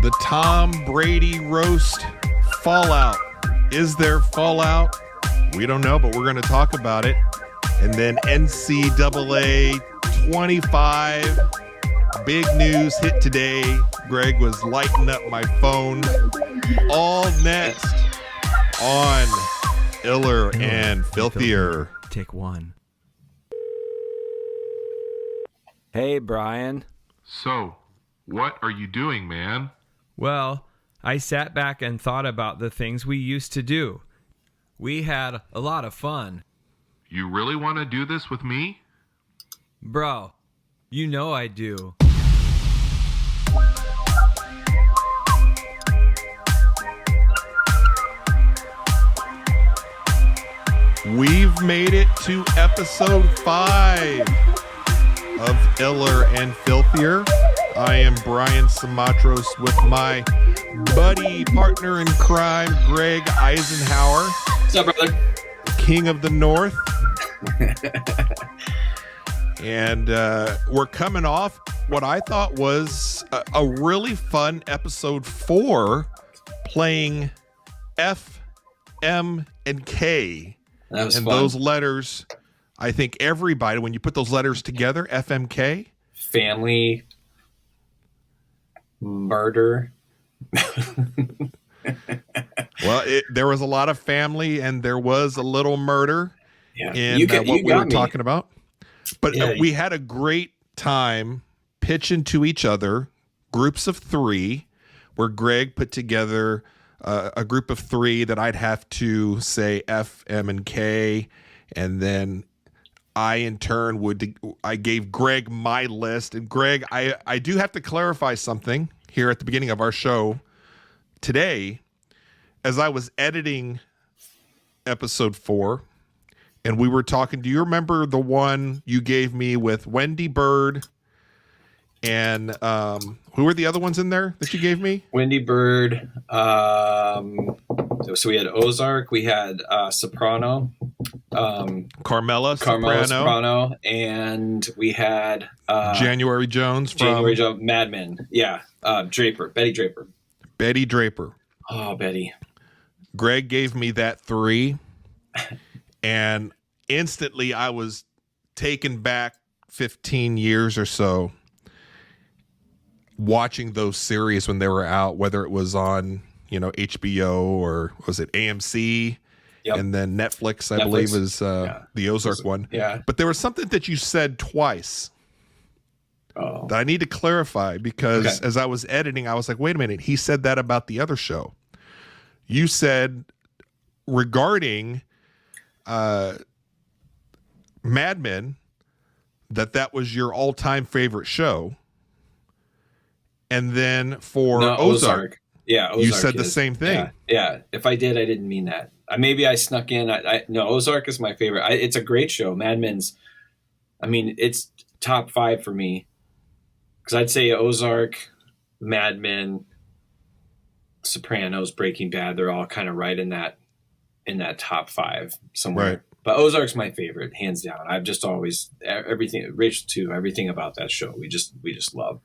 The Tom Brady roast fallout. Is there fallout? We don't know, but we're going to talk about it. And then NCAA 25. Big news hit today. Greg was lighting up my phone. All next on Iller and Filthier. Take one. Hey, Brian. So, what are you doing, man? Well, I sat back and thought about the things we used to do. We had a lot of fun. You really want to do this with me? Bro, you know I do. We've made it to episode 5 of Iller and Filthier. I am Brian Simatros with my buddy, partner in crime, Greg Eisenhower. What's up, brother? King of the North. And we're coming off what I thought was a really fun episode 4, playing F, M, and K. That was and fun. Those letters, I think everybody, when you put those letters together, FMK. Family, murder. Well, there was a lot of family and there was a little murder in what we were talking about. But we had a great time pitching to each other, groups of 3, where Greg put together a group of 3 that I'd have to say F, M, and K. And then I, in turn, I gave Greg my list. And Greg, I do have to clarify something here at the beginning of our show today. As I was editing episode 4, and we were talking, do you remember the one you gave me with Wendy Bird and who were the other ones in there that you gave me? Wendy Bird. So we had Ozark, we had Soprano, Carmela Soprano, and we had January Jones from Mad Men. Yeah, Betty Draper. Betty Draper. Oh, Betty. Greg gave me that 3, and instantly I was taken back 15 years or so watching those series when they were out, whether it was on, HBO or was it AMC? Yep. And then Netflix, I believe, is the Ozark one. Yeah. But there was something that you said twice that I need to clarify because as I was editing, I was like, wait a minute, he said that about the other show. You said regarding Mad Men that was your all-time favorite show. And then for Ozark. Yeah, Ozark you said the same thing. Yeah. If I did, I didn't mean that. Maybe I snuck in. No, Ozark is my favorite. It's a great show. Mad Men's, it's top 5 for me. Because I'd say Ozark, Mad Men, Sopranos, Breaking Bad, they're all kind of right in that top 5 somewhere. Right. But Ozark's my favorite, hands down. I've just always everything, Rachel too, everything about that show we just love.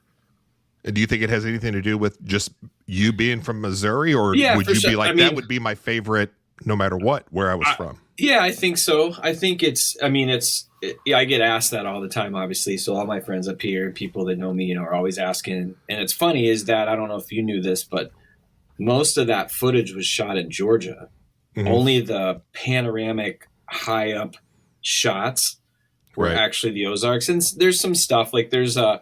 And do you think it has anything to do with just you being from Missouri, or would you be like, that would be my favorite no matter where I was from? Yeah, I think so. I think I get asked that all the time, obviously. So all my friends up here, people that know me, are always asking. And it's funny is that, I don't know if you knew this, but most of that footage was shot in Georgia. Mm-hmm. Only the panoramic high up shots were actually the Ozarks. And there's some stuff like there's a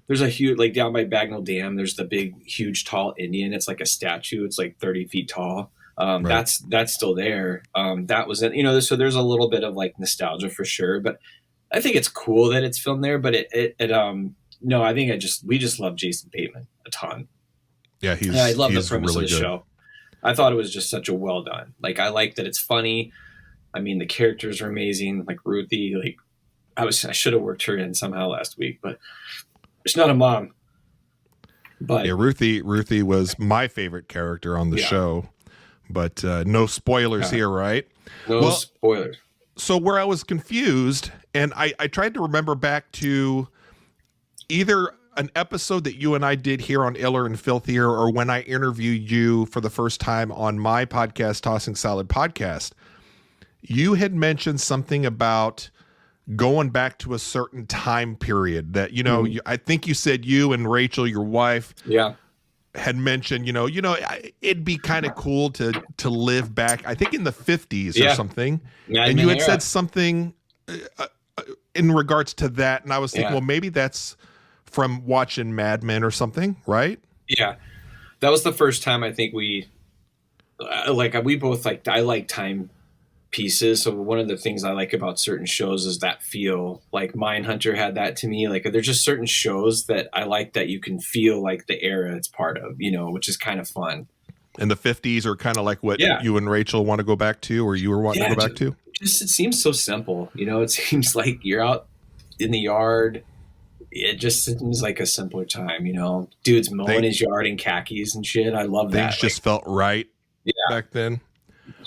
huge, like down by Bagnell Dam, there's the big, huge, tall Indian. It's like a statue. It's like 30 feet tall. That's still there. That was it. So there's a little bit of like nostalgia for sure, but I think it's cool that it's filmed there. But no, I think we just love Jason Bateman a ton. Yeah, I love the premise really of the show. I thought it was just such a well done. Like, I like that it's funny. The characters are amazing. Like Ruthie, like I should have worked her in somehow last week, but she's not a mom. But yeah, Ruthie was my favorite character on the show. But no spoilers here, right? No spoilers. So where I was confused, and I tried to remember back to either an episode that you and I did here on Iller and Filthier, or when I interviewed you for the first time on my podcast, Tossing Salad Podcast, you had mentioned something about going back to a certain time period that, I think you said you and Rachel, your wife, had mentioned, it'd be kind of cool to live back, I think in the 50s or something. And you had said something in regards to that. And I was thinking, well, maybe that's from watching Mad Men or something, right? Yeah. That was the first time I think we both I like time pieces. So one of the things I like about certain shows is that feel. Like Mindhunter had that to me. Like there's just certain shows that I like that you can feel like the era it's part of, which is kind of fun. And the 50s are kind of like what you and Rachel want to go back to, or you were wanting to go back to? Just it seems so simple. It seems like you're out in the yard. It just seems like a simpler time, Dude's mowing his yard in khakis and shit. I love that. Things just felt right back then.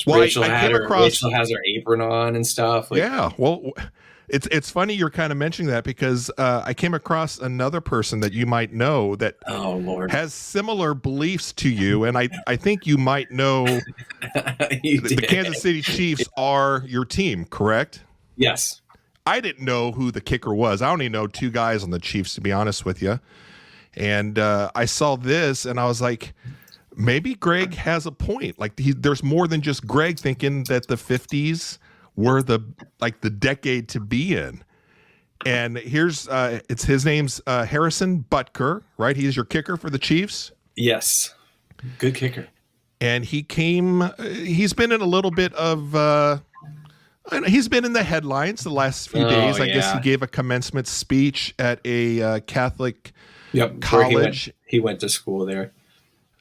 Well, Rachel has her apron on and stuff. Well, it's funny you're kind of mentioning that because I came across another person that you might know that has similar beliefs to you, and I think you might know the Kansas City Chiefs are your team, correct? Yes. I didn't know who the kicker was. I only know two guys on the Chiefs, to be honest with you. And I saw this, and I was like, maybe Greg has a point. Like there's more than just Greg thinking that the 50s were the decade to be in. And here's his name's Harrison Butker, right? He's your kicker for the Chiefs. Yes, good kicker. And he's been in a little bit of. He's been in the headlines the last few days. I guess he gave a commencement speech at a Catholic college. He went to school there.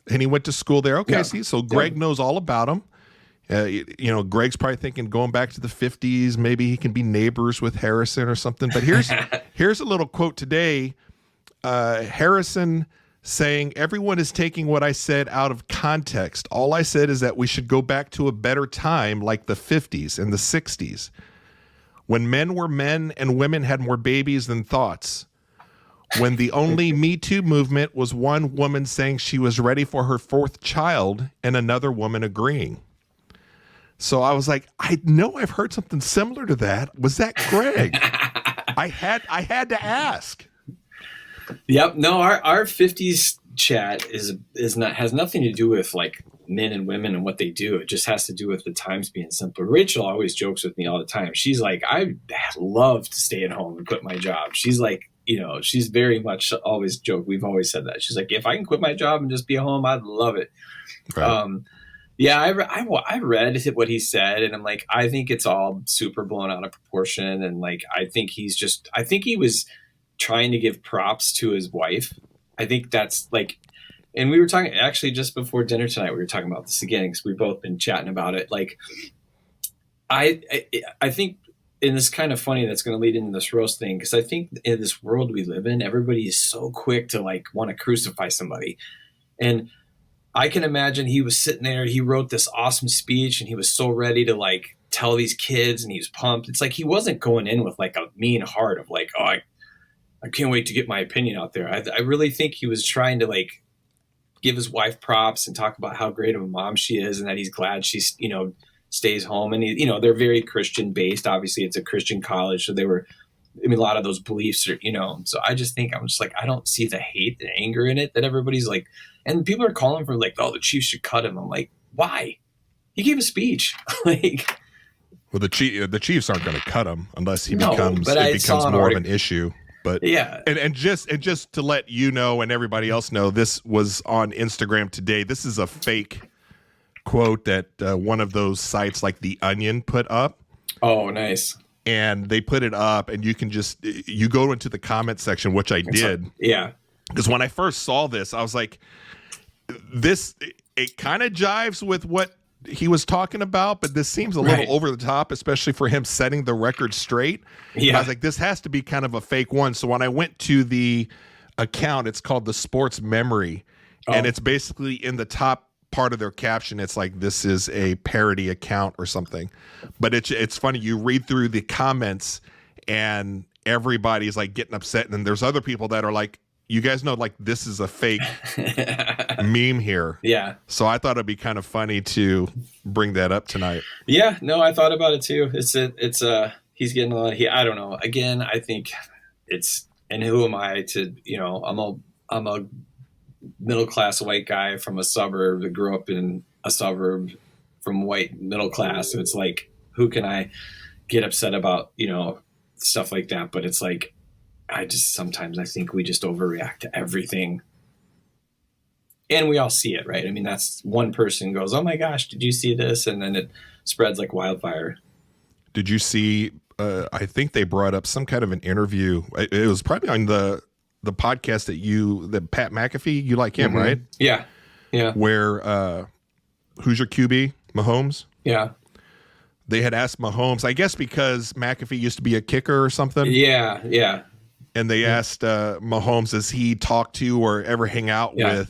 And he went to school there. Okay, see, so Greg knows all about him. Greg's probably thinking going back to the 50s, maybe he can be neighbors with Harrison or something. But here's a little quote today. Harrison saying, "Everyone is taking what I said out of context. All I said is that we should go back to a better time like the 50s and the 60s, when men were men and women had more babies than thoughts. When the only Me Too movement was one woman saying she was ready for her fourth child and another woman agreeing." So I was like, I know I've heard something similar to that. Was that Greg? I had to ask. Yep. No, our 50s chat has nothing to do with like men and women and what they do. It just has to do with the times being simpler. Rachel always jokes with me all the time. She's like, I love to stay at home and quit my job. She's like, she's very much always joke. We've always said that. She's like, if I can quit my job and just be at home, I'd love it. Right. I read what he said, and I'm like, I think it's all super blown out of proportion. And like, I think he was trying to give props to his wife. I think that's like, and we were talking actually just before dinner tonight, we were talking about this again, because we've both been chatting about it. Like, I think, and it's kind of funny that's going to lead into this roast thing, because I think in this world we live in, everybody is so quick to like want to crucify somebody. And I can imagine he was sitting there, he wrote this awesome speech, and he was so ready to like tell these kids, and he was pumped. It's like he wasn't going in with like a mean heart of like, oh, I can't wait to get my opinion out there. I really think he was trying to like give his wife props and talk about how great of a mom she is, and that he's glad she's, stays home. And they're very Christian based. Obviously it's a Christian college. So a lot of those beliefs are, so I just think, I'm just like, I don't see the hate and anger in it that everybody's like, and people are calling for like, oh, the Chiefs should cut him. I'm like, why? He gave a speech. Like, well, the Chiefs aren't going to cut him unless it becomes more of an issue. But yeah, and just to let you know and everybody else know, this was on Instagram today. This is a fake quote that one of those sites like The Onion put up. Oh, nice. And they put it up, and you can you go into the comment section, which I did. Yeah. Because when I first saw this, I was like, it kind of jives with what he was talking about, but this seems a little over the top, especially for him setting the record straight. Yeah. I was like, this has to be kind of a fake one. So when I went to the account, it's called the Sports Memory, and it's basically in the top part of their caption, it's like, this is a parody account or something. But it's funny, you read through the comments and everybody's like getting upset, and then there's other people that are like, you guys know, like, this is a fake meme here. Yeah. So I thought it'd be kind of funny to bring that up tonight. Yeah, no, I thought about it too. He's getting a lot of, I don't know. Again, I think and who am I to, I'm a middle-class white guy from a suburb that grew up in a suburb from white middle class. So it's like, who can I get upset about, stuff like that? But it's like, sometimes I think we just overreact to everything. And we all see it, right? I mean, that's one person goes, oh my gosh, did you see this? And then it spreads like wildfire. Did you see, I think they brought up some kind of an interview. It was probably on the podcast that Pat McAfee, you like him, right? Yeah. Yeah. Where, who's your QB? Mahomes? Yeah. They had asked Mahomes, I guess because McAfee used to be a kicker or something. Yeah. Yeah. And they asked Mahomes, does he talk to or ever hang out with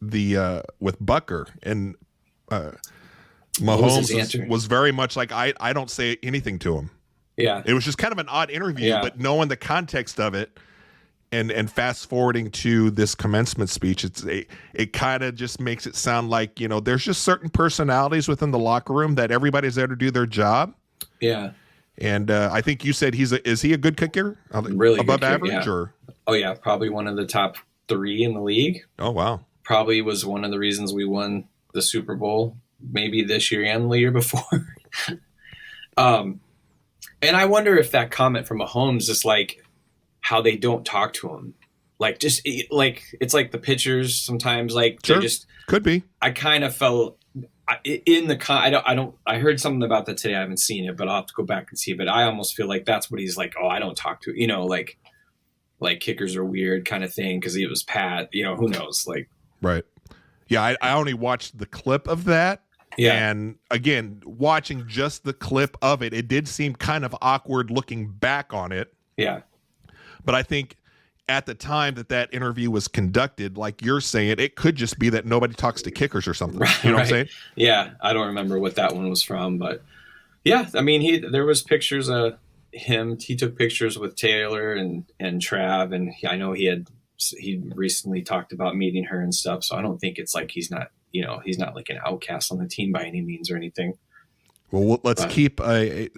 Butker? And Mahomes was very much like, I don't say anything to him. Yeah. It was just kind of an odd interview, but knowing the context of it and fast forwarding to this commencement speech, it kind of just makes it sound like, there's just certain personalities within the locker room that everybody's there to do their job. Yeah. And I think you said is he a good kicker? Really above good kicker, average? yeah. Or? Oh yeah. Probably one of the top 3 in the league. Oh, wow. Probably was one of the reasons we won the Super Bowl, maybe this year and the year before. And I wonder if that comment from Mahomes is like how they don't talk to him. Like, just like, it's like the pitchers sometimes, like, sure. They just could be. I kind of felt in the I heard something about that today. I haven't seen it, but I'll have to go back and see. But I almost feel like that's what he's like. Oh, I don't talk to, like kickers are weird kind of thing. Cause it was Pat, who knows? Like, right. Yeah. I only watched the clip of that. Yeah. And again, watching just the clip of it, it did seem kind of awkward looking back on it. Yeah. But I think at the time that interview was conducted, like you're saying, it could just be that nobody talks to kickers or something. Right, you know what I'm saying? Yeah. I don't remember what that one was from, but yeah, I mean, there was pictures of him. He took pictures with Taylor and Trav. And I know he recently talked about meeting her and stuff. So I don't think it's like he's not like an outcast on the team by any means or anything. Well, let's keep an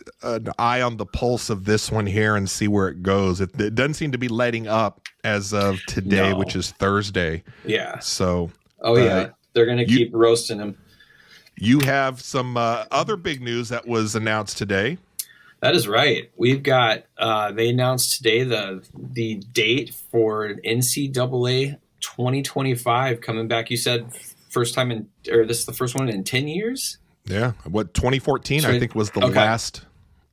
eye on the pulse of this one here and see where it goes. It doesn't seem to be letting up as of today, which is Thursday. Yeah. So. Oh, yeah. They're going to keep roasting him. You have some other big news that was announced today. That is right. We've got they announced today the date for NCAA 2025 coming back. You said first time this is the first one in 10 years? Yeah. 2014, I think, was the last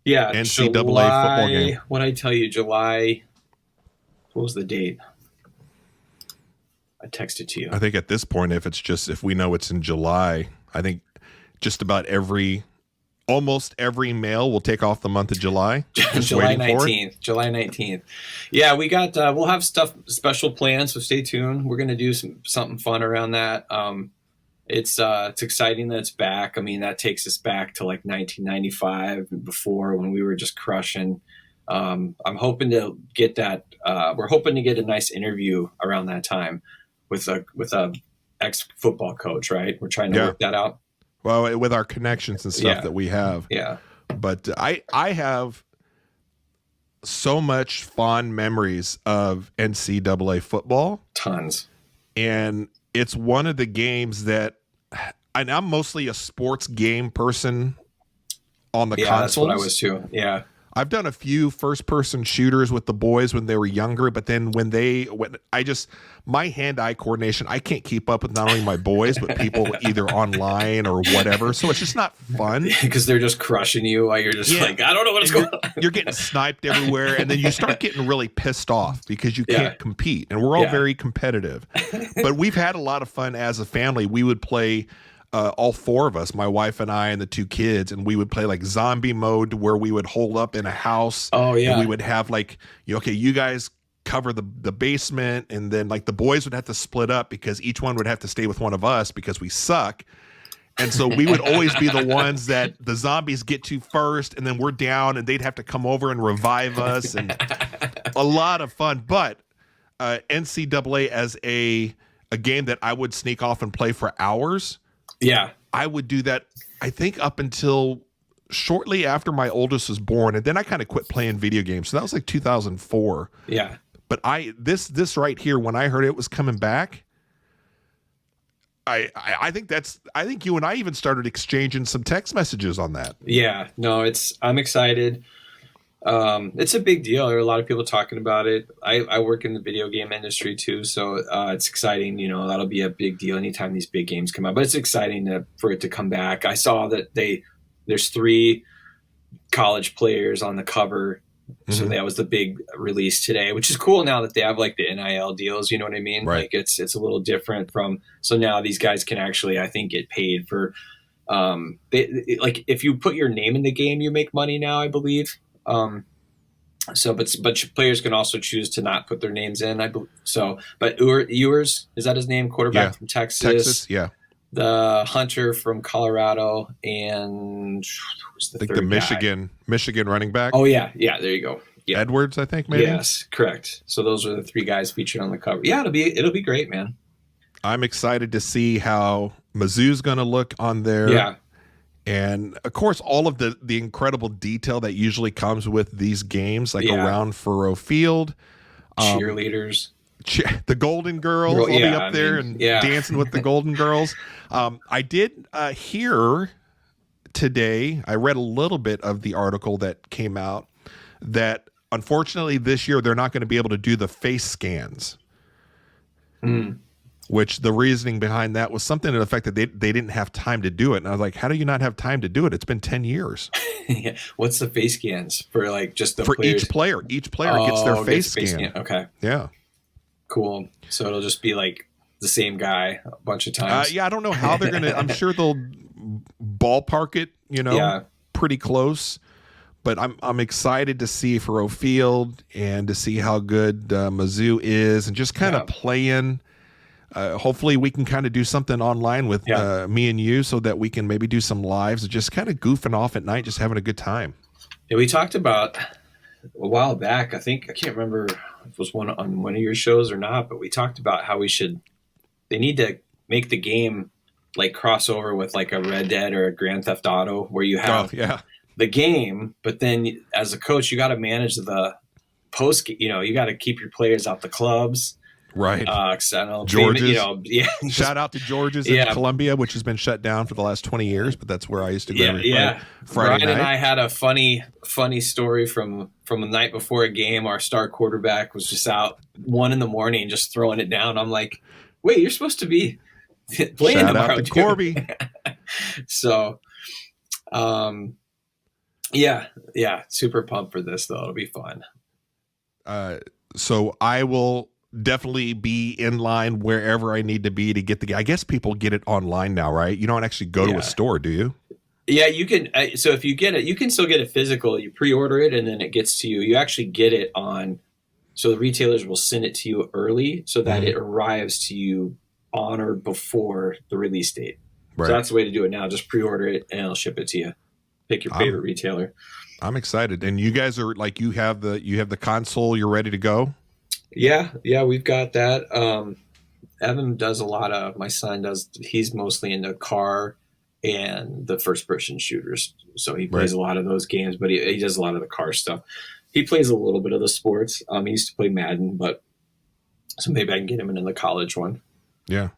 NCAA football game. What did I tell you? July. What was the date? I texted to you. I think at this point, if we know it's in July, I think just about almost every male will take off the month of July. July 19th. July 19th. Yeah, we got, we'll have special plans, so stay tuned. We're going to do something fun around that. It's exciting that it's back. I mean, that takes us back to like 1995 before when we were just crushing. I'm hoping to get that. We're hoping to get a nice interview around that time with a ex football coach, right? We're trying to work that out. Well, with our connections and stuff that we have. Yeah. But I have so much fond memories of NCAA football. Tons. And it's one of the games that, and I'm mostly a sports game person on the consoles. That's what I was too. Yeah. I've done a few first-person shooters with the boys when they were younger, but then my hand-eye coordination, I can't keep up with not only my boys, but people either online or whatever. So it's just not fun. Because they're just crushing you while you're just like, I don't know what's going on. You're getting sniped everywhere, and then you start getting really pissed off because you can't compete. And we're all very competitive. But we've had a lot of fun as a family. We would play all 4 of us, my wife and I and the 2 kids, and we would play like zombie mode where we would hold up in a house. Oh, yeah. And we would have like, you guys cover the basement, and then like the boys would have to split up because each one would have to stay with one of us because we suck. And so we would always be the ones that the zombies get to first, and then we're down, and they'd have to come over and revive us, and a lot of fun. But NCAA as a game that I would sneak off and play for hours, I would do that, I think, up until shortly after my oldest was born, and then I kind of quit playing video games. So that was like 2004. Yeah. But this right here, when I heard it was coming back, I think you and I even started exchanging some text messages on that. Yeah. No, I'm excited. It's a big deal. There are a lot of people talking about it. I work in the video game industry too, so it's exciting. That'll be a big deal anytime these big games come out. But it's exciting for it to come back. I saw that there's 3 college players on the cover, so that was the big release today, which is cool now that they have like the NIL deals. You know what I mean? Right. Like it's a little different so now these guys can actually, I think, get paid for. Like if you put your name in the game, you make money now, I believe. But players can also choose to not put their names in. But Ewers, is that his name? Quarterback from Texas. Yeah. The Hunter from Colorado, and who's the third guy? Michigan running back. Oh yeah. There you go. Yeah. Edwards, I think, maybe. Yes, correct. So those are the 3 guys featured on the cover. Yeah, it'll be great, man. I'm excited to see how Mizzou's going to look on there. Yeah. And of course, all of the incredible detail that usually comes with these games, like around Furrow Field, cheerleaders, the Golden Girls will be up there dancing with the Golden Girls. I did hear today, I read a little bit of the article that came out that unfortunately this year they're not going to be able to do the face scans. Which the reasoning behind that was something to the effect that they didn't have time to do it. And I was like, how do you not have time to do it? It's been 10 years. Yeah. What's the face scans for, like, just the players? each player? Each player gets their face scan. Okay. Yeah. Cool. So it'll just be like the same guy a bunch of times. I don't know how they're going to, I'm sure they'll ballpark it, pretty close. But I'm excited to see Furrow Field and to see how good Mizzou is and just kind of playing. Hopefully we can kind of do something online with me and you so that we can maybe do some lives, just kind of goofing off at night, just having a good time. Yeah, we talked about a while back, I can't remember if it was on one of your shows or not, but we talked about how they need to make the game like cross over with like a Red Dead or a Grand Theft Auto where you have the game, but then as a coach, you got to manage the post, you got to keep your players out the clubs. Right. George's. Shout out to George's in Columbia, which has been shut down for the last 20 years, but that's where I used to go every Friday night. And I had a funny story from the night before a game. Our star quarterback was just out 1 a.m, just throwing it down. I'm like, wait, you're supposed to be playing Shout tomorrow, out to Corby. So, super pumped for this, though. It'll be fun. So I will definitely be in line wherever I need to be to get the game. I guess people get it online now, right? You don't actually go to a store, do you? Yeah, you can. So if you get it, you can still get it physical. You pre-order it and then it gets to you. You actually get it so the retailers will send it to you early so that it arrives to you on or before the release date. Right. So that's the way to do it now. Just pre-order it and it'll ship it to you. Pick your favorite retailer. I'm excited. And you guys are like, you have the console, you're ready to go? Yeah, we've got that. Evan does my son does, he's mostly into car and the first person shooters. So he plays a lot of those games, but he does a lot of the car stuff. He plays a little bit of the sports. He used to play Madden, so maybe I can get him into the college one. Yeah.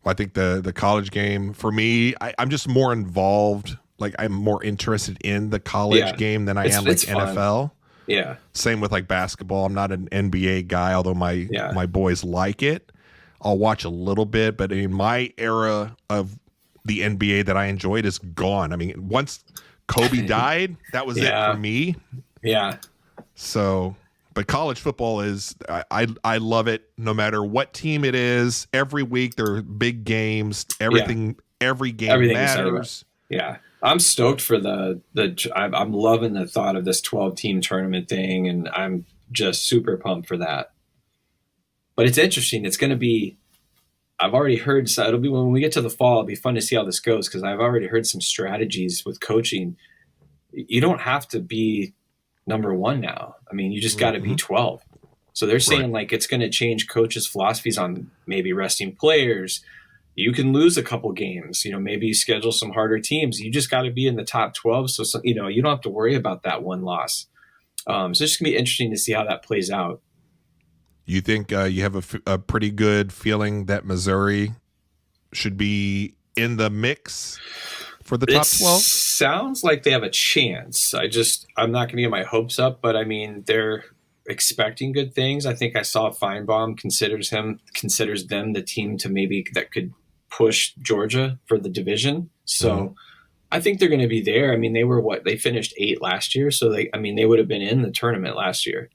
Well, I think the college game for me, I'm just more involved. Like I'm more interested in the college game than I am like NFL. Yeah. Same with like basketball. I'm not an NBA guy, although my boys like it. I'll watch a little bit, but in my era of the NBA that I enjoyed is gone. I mean, once Kobe died, that was it for me. Yeah. So, but college football is, I love it no matter what team it is. Every week there are big games. Every game matters. Yeah. I'm stoked for I'm loving the thought of this 12-team tournament thing, and I'm just super pumped for that. But it's interesting. It's going to be, I've already heard, so it'll be when we get to the fall, it'll be fun to see how this goes because I've already heard some strategies with coaching. You don't have to be number one now. I mean, you just got to be 12. So they're saying like it's going to change coaches' philosophies on maybe resting players. You can lose a couple games, maybe you schedule some harder teams. You just got to be in the top 12. So, you don't have to worry about that one loss. So it's just gonna be interesting to see how that plays out. You think you have a pretty good feeling that Missouri should be in the mix for the top 12? Sounds like they have a chance. I'm not going to get my hopes up, but I mean, they're expecting good things. I think I saw Feinbaum considers them the team to maybe that could push Georgia for the division. So I think they're going to be there. I mean, they finished 8th last year. So they would have been in the tournament last year,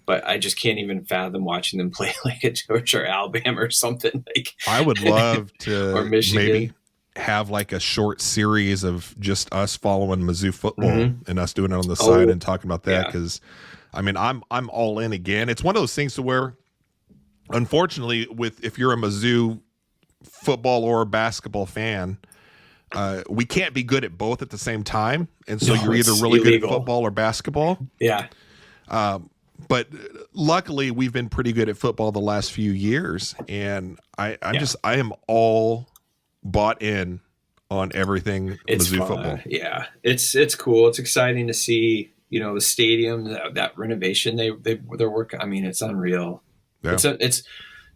but I just can't even fathom watching them play like a Georgia or Alabama or something. Like I would love to or Michigan. Maybe have like a short series of just us following Mizzou football and us doing it on the side and talking about that. Cause I mean, I'm all in again. It's one of those things to where, unfortunately, if you're a Mizzou football or basketball fan, we can't be good at both at the same time, and so you're either really good at football or basketball. Yeah. But luckily, we've been pretty good at football the last few years, and I am all bought in on everything Mizzou football. Yeah, it's cool. It's exciting to see. The stadium, that renovation they're working. I mean, it's unreal. Yeah. It's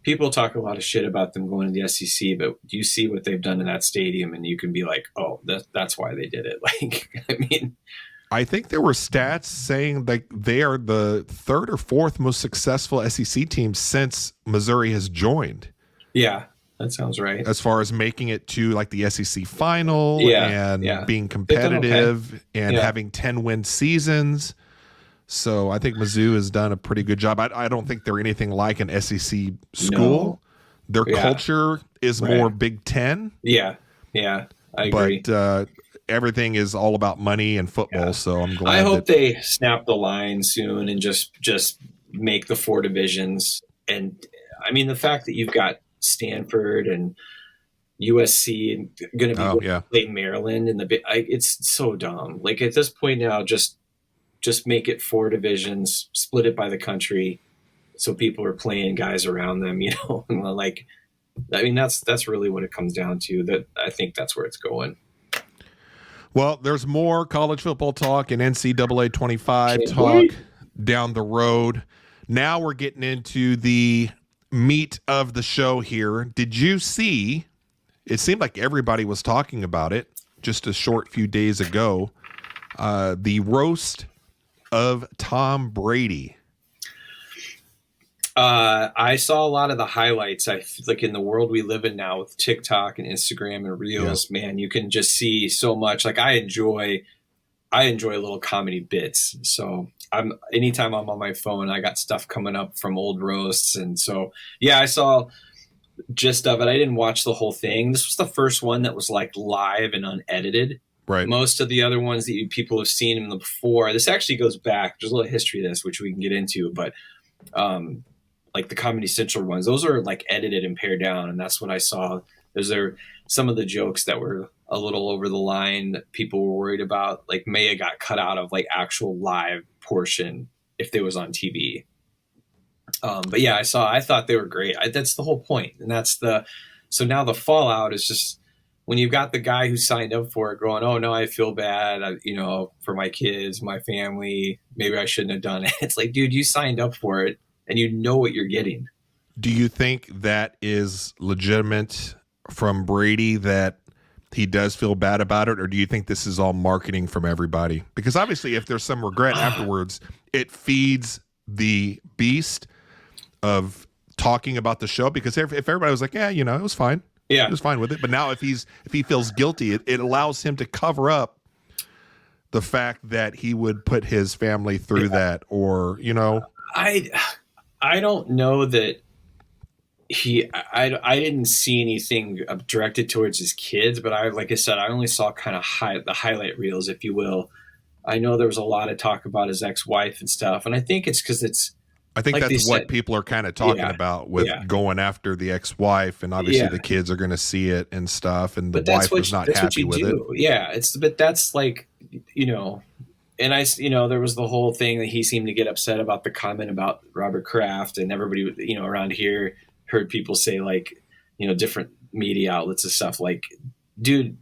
people talk a lot of shit about them going to the SEC, but you see what they've done in that stadium, and you can be like, oh, that's why they did it. Like, I mean, I think there were stats saying like they are the 3rd or 4th most successful SEC team since Missouri has joined. Yeah, that sounds right. As far as making it to like the SEC final and being competitive and having 10-win seasons. So I think Mizzou has done a pretty good job. I don't think they're anything like an SEC school. No. Their culture is more Big Ten. Yeah, I agree. But everything is all about money and football. So I'm glad. I hope they snap the line soon and just make the 4 divisions. And I mean, the fact that you've got Stanford and USC and going to be playing Maryland in it's so dumb. Like at this point now, just make it 4 divisions, split it by the country, so people are playing guys around them. Like, I mean, that's really what it comes down to. That I think that's where it's going. Well, there's more college football talk and NCAA 25 talk down the road. Now we're getting into the meat of the show here. Did you see? It seemed like everybody was talking about it just a short few days ago. The roast of Tom Brady. I saw a lot of the highlights. I like in the world we live in now with TikTok and Instagram and Reels, man, you can just see so much. Like I enjoy little comedy bits. So anytime I'm on my phone, I got stuff coming up from old roasts. And so, I saw gist of it. I didn't watch the whole thing. This was the first one that was like live and unedited. Right. Most of the other ones that people have seen in the before, this actually goes back. There's a little history of this, which we can get into, but like the Comedy Central ones, those are like edited and pared down. And that's what I saw. Those are some of the jokes that were a little over the line that people were worried about. Like Maya got cut out of like actual live portion if they was on TV. But yeah, I thought they were great. That's the whole point. And so now the fallout is just when you've got the guy who signed up for it going, oh no, I feel bad, for my kids, my family, maybe I shouldn't have done it. It's like, dude, you signed up for it and you know what you're getting. Do you think that is legitimate from Brady, that he does feel bad about it? Or do you think this is all marketing from everybody? Because obviously if there's some regret afterwards, it feeds the beast of talking about the show. Because if everybody was like, it was fine. Yeah, he was fine with it. But now if he feels guilty, it allows him to cover up the fact that he would put his family through that, or I don't know that I didn't see anything directed towards his kids, but like I said, I only saw kind of the highlight reels, if you will. I know there was a lot of talk about his ex-wife and stuff, and I think it's because I think like that's what people are kind of talking about with going after the ex-wife, and obviously the kids are going to see it and stuff, and the wife was not happy with it. Yeah, but that's like, and there was the whole thing that he seemed to get upset about the comment about Robert Kraft, and everybody, around here heard people say like, different media outlets and stuff like, dude,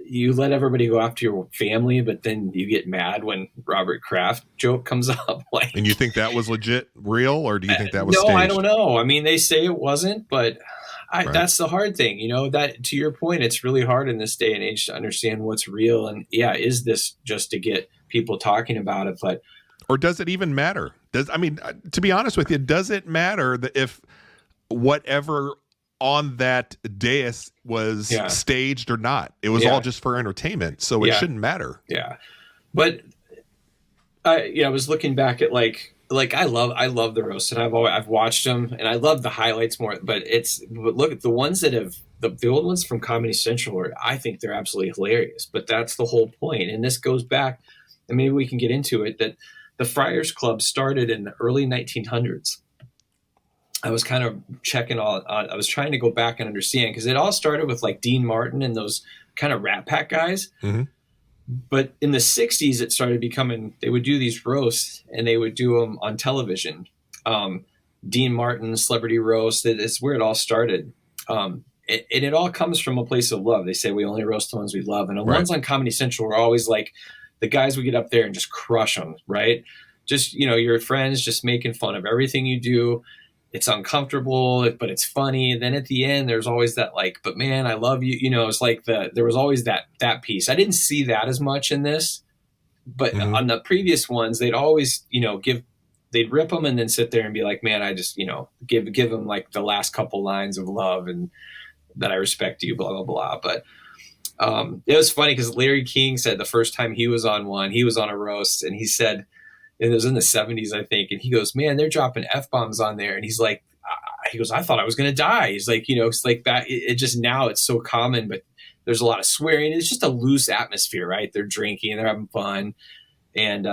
you let everybody go after your family, but then you get mad when Robert Kraft joke comes up. Like, and you think that was legit real, or do you think that was no, staged? I don't know. I mean, they say it wasn't, but that's the hard thing, that to your point, it's really hard in this day and age to understand what's real. And is this just to get people talking about it? But, or does it even matter? To be honest with you, does it matter that if whatever on that dais was staged or not? It was all just for entertainment, so it shouldn't matter. Yeah, but I was looking back at like I love the roast, and I've watched them, and I love the highlights more. But look at the ones that have the old ones from Comedy Central, I think they're absolutely hilarious. But that's the whole point, and this goes back, and maybe we can get into it, that the Friars Club started in the early 1900s. I was kind of checking I was trying to go back and understand, because it all started with like Dean Martin and those kind of Rat Pack guys. Mm-hmm. But in the 60s, it started becoming, they would do these roasts, and they would do them on television. Dean Martin, Celebrity Roast, it's where it all started. It all comes from a place of love. They say we only roast the ones we love. And the ones on Comedy Central were always like, the guys would get up there and just crush them, right? Just, your friends just making fun of everything you do. It's uncomfortable, but it's funny. And then at the end, there's always that like, but man, I love you. It's like there was always that piece. I didn't see that as much in this, but on the previous ones, they'd always, they'd rip them and then sit there and be like, man, I just, give them like the last couple lines of love and that I respect you, blah, blah, blah. But it was funny because Larry King said the first time he was on a roast, and he said, it was in the 70s, I think. And he goes, man, they're dropping F-bombs on there. And he's like, I thought I was going to die. He's like, it's like that. It just, now it's so common, but there's a lot of swearing. It's just a loose atmosphere, right? They're drinking, they're having fun. And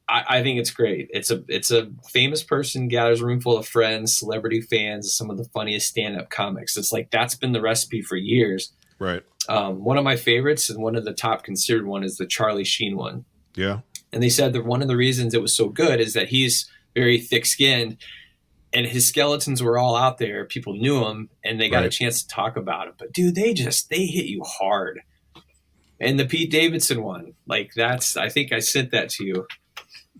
I think it's great. It's a famous person gathers a room full of friends, celebrity fans, some of the funniest stand-up comics. It's like, that's been the recipe for years. Right. One of my favorites, and one of the top considered one, is the Charlie Sheen one. Yeah. And they said that one of the reasons it was so good is that he's very thick-skinned, and his skeletons were all out there. People knew him, and they got a chance to talk about him. But dude, they hit you hard. And the Pete Davidson one, like I think I sent that to you.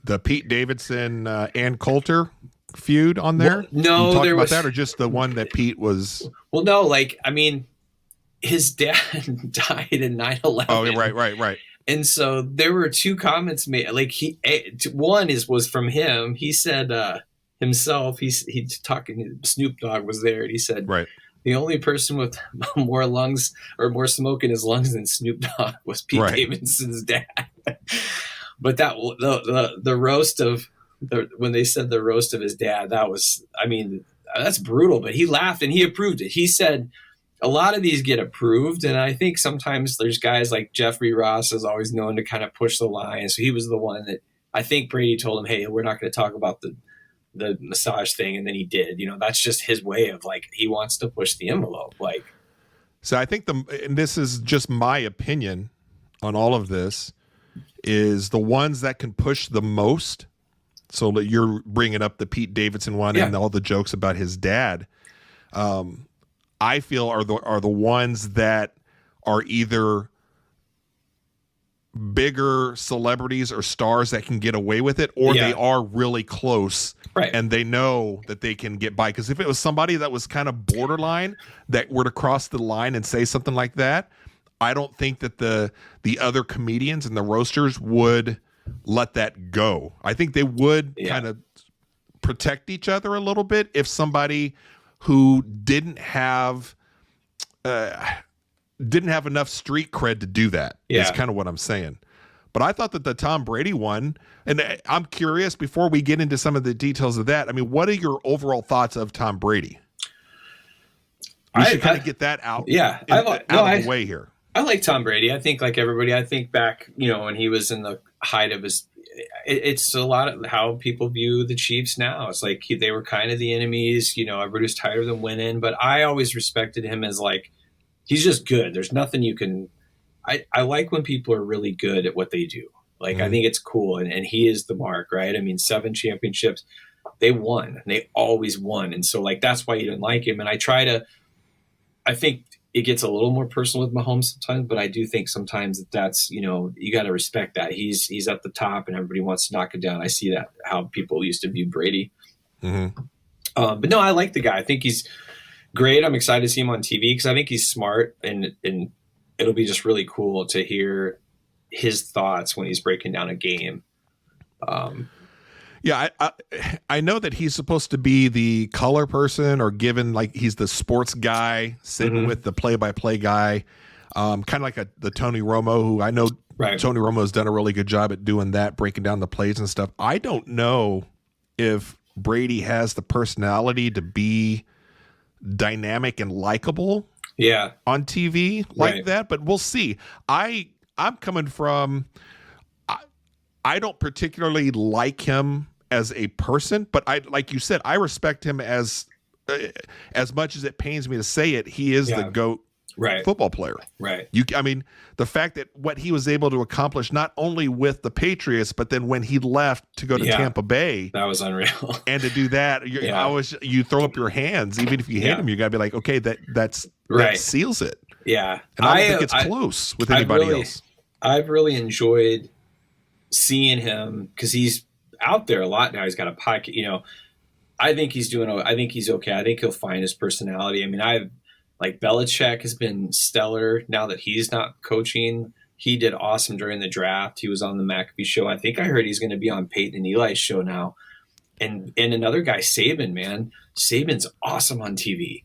The Pete Davidson Ann Coulter feud on there? Well, no, you talked about that, or just the one that Pete was? Well, no, his dad died in 9/11. Oh, right. And so there were two comments made. Like one was from him. He said himself. He's talking. Snoop Dogg was there, and he said, right, the only person with more lungs or more smoke in his lungs than Snoop Dogg was Pete Davidson's dad. But that the roast of when they said the roast of his dad, that was, that's brutal. But he laughed and he approved it. He said, a lot of these get approved, and I think sometimes there's guys like Jeffrey Ross is always known to kind of push the line. So he was the one that I think Brady told him, hey, we're not going to talk about the massage thing, and then he did. That's just his way of like, he wants to push the envelope. Like, so I think and this is just my opinion on all of this, is the ones that can push the most. So that you're bringing up the Pete Davidson one and all the jokes about his dad. I feel are the ones that are either bigger celebrities or stars that can get away with it, or they are really close, and they know that they can get by. Because if it was somebody that was kind of borderline that were to cross the line and say something like that, I don't think that the other comedians and the roasters would let that go. I think they would kind of protect each other a little bit if somebody who didn't have enough street cred to do that. Is kind of what I'm saying. But I thought that the Tom Brady one, and I'm curious before we get into some of the details of that. what are your overall thoughts of Tom Brady? We should kind of get that out. Out of the way here. I like Tom Brady. I think like everybody. I think back, when he was in the height of his. It's a lot of how people view the Chiefs now. It's like they were kind of the enemies. Everybody was tired of them winning, but I always respected him as like, he's just good. There's nothing you can. I like when people are really good at what they do. Like, I think it's cool. And he is the mark, right? I mean, 7 championships, they won. They always won. And so, like, that's why you didn't like him. And I think it gets a little more personal with Mahomes sometimes, but I do think sometimes that's, you got to respect that. He's at the top and everybody wants to knock it down. I see that, how people used to view Brady. But no, I like the guy. I think he's great. I'm excited to see him on TV because I think he's smart, and it'll be just really cool to hear his thoughts when he's breaking down a game. Yeah, I know that he's supposed to be the color person, or given, like, he's the sports guy sitting with the play-by-play guy, kind of like the Tony Romo, who I know Tony Romo has done a really good job at doing that, breaking down the plays and stuff. I don't know if Brady has the personality to be dynamic and likable on TV like that, but we'll see. I'm coming from, I don't particularly like him as a person, but like you said, I respect him as much as it pains me to say it. He is the GOAT football player. I mean, the fact that what he was able to accomplish, not only with the Patriots, but then when he left to go to Tampa Bay, that was unreal. And to do that, you throw up your hands. Even if you hate him, you gotta be like, okay, that seals it. Yeah, and I don't think it's close with anybody else. I've really enjoyed seeing him because he's out there a lot now. He's got a podcast. I think he's okay. I think he'll find his personality. I mean, like Belichick has been stellar now that he's not coaching. He did awesome during the draft. He was on the McAfee show. I think I heard he's going to be on Peyton and Eli's show now. And another guy, Saban, man. Saban's awesome on TV.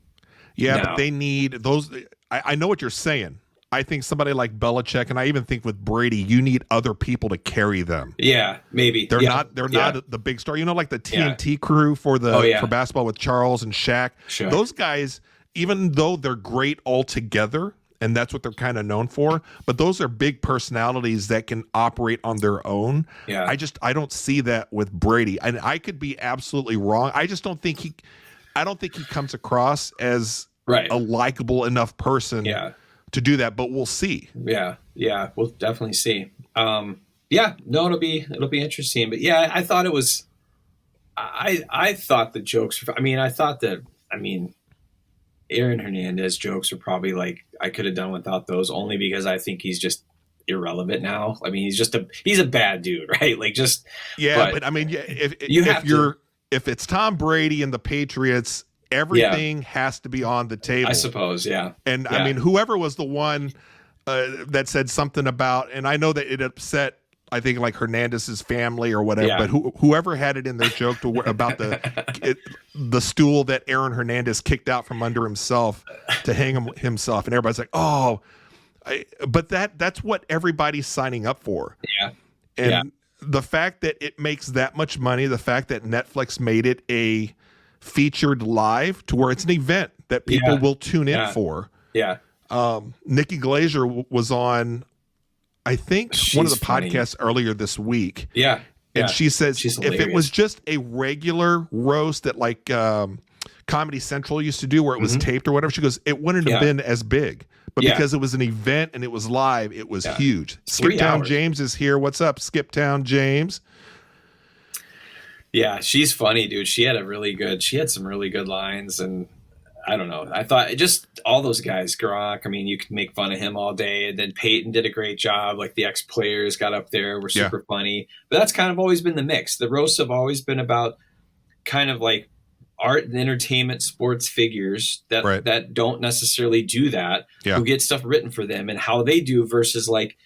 Yeah, now. But they need those. I know what you're saying. I think somebody like Belichick, and I even think with Brady, you need other people to carry them. Yeah, maybe. They're not the big star. Like the TNT crew for basketball with Charles and Shaq. Sure. Those guys, even though they're great all together, and that's what they're kind of known for, but those are big personalities that can operate on their own. Yeah. I don't see that with Brady. And I could be absolutely wrong. I just don't think he comes across as a likable enough person to do that, but we'll see. Yeah, we'll definitely see. It'll be interesting. But yeah, I thought it was. I thought the jokes. Aaron Hernandez jokes are probably like I could have done without those, only because I think he's just irrelevant now. I mean, he's a bad dude, right? Like just but I mean, if it's Tom Brady and the Patriots, everything has to be on the table, I suppose. Yeah. And I mean, whoever was the one that said something about, and I know that it upset, I think, like Hernandez's family or whatever, but whoever had it in their joke about the stool that Aaron Hernandez kicked out from under himself to hang himself, and everybody's like, but that's what everybody's signing up for. Yeah. And the fact that it makes that much money, the fact that Netflix made it a featured live to where it's an event that people will tune in for. Yeah. Nikki Glaser was on, I think, one of the podcasts earlier this week. Yeah. And she says if it was just a regular roast that like Comedy Central used to do where it was taped or whatever, she goes, it wouldn't have been as big. But because it was an event and it was live, it was huge. Skiptown James is here. What's up, Skiptown James? Yeah, she's funny, dude. She had some really good lines, and I don't know. I thought just all those guys, Gronk, I mean, you could make fun of him all day. And then Peyton did a great job. Like the ex-players got up there, were super funny. But that's kind of always been the mix. The roasts have always been about kind of like art and entertainment sports figures that don't necessarily do that, who get stuff written for them and how they do versus like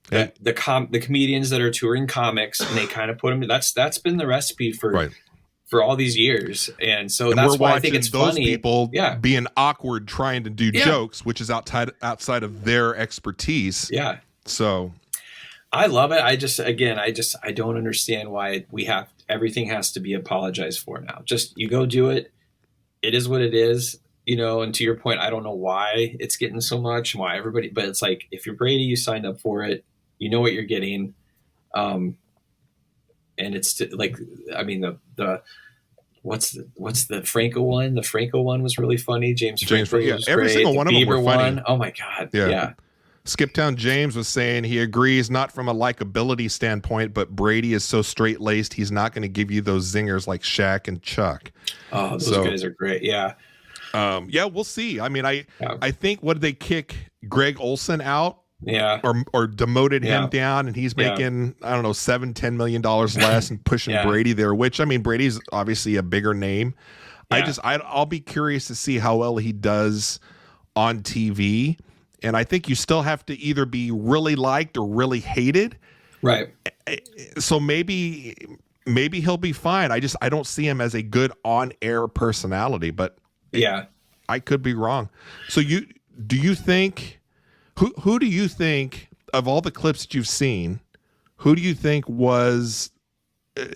the comedians that are touring comics, and they kind of put them. That's been the recipe for all these years, and so that's why I think it's those funny. People being awkward trying to do jokes, which is outside of their expertise. Yeah, so I love it. I don't understand why everything has to be apologized for now. Just you go do it. It is what it is. And to your point, I don't know why it's getting so much, why everybody, but it's like, if you're Brady, you signed up for it, you know what you're getting. And it's like, I mean, what's the Franco one? The Franco one was really funny. James Franco was every great. single one of them were funny. Oh my God. Yeah. Skiptown James was saying he agrees, not from a likability standpoint, but Brady is so straight-laced, he's not going to give you those zingers like Shaq and Chuck. Oh, those guys are great. Yeah. Yeah, we'll see. I mean, I think, what did they kick Greg Olson out? Yeah. Or demoted him down, and he's making, I don't know, $7-10 million less and pushing Brady there, which, I mean, Brady's obviously a bigger name. Yeah. I'll be curious to see how well he does on TV. And I think you still have to either be really liked or really hated. Right. So maybe he'll be fine. I don't see him as a good on-air personality, but I could be wrong. So do you think who do you think, of all the clips that you've seen, who do you think was,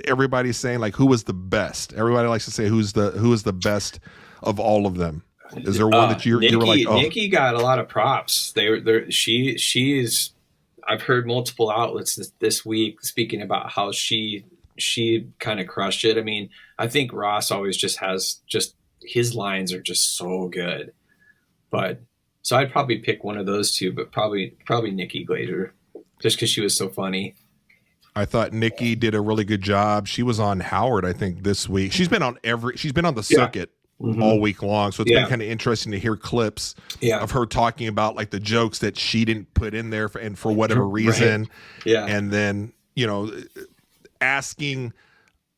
everybody's saying like, who was the best? Everybody likes to say who is the best of all of them. Is there one that you were like, oh? Nikki got a lot of props. She's I've heard multiple outlets this week speaking about how she kind of crushed it. I mean, I think Ross always just has his lines are just so good. But so I'd probably pick one of those two, but probably Nikki Glazer, just because she was so funny. I thought Nikki did a really good job. She was on Howard, I think, this week. She's been on the circuit all week long. So it's been kind of interesting to hear clips of her talking about like the jokes that she didn't put in there for whatever reason. Right. Yeah. And then, asking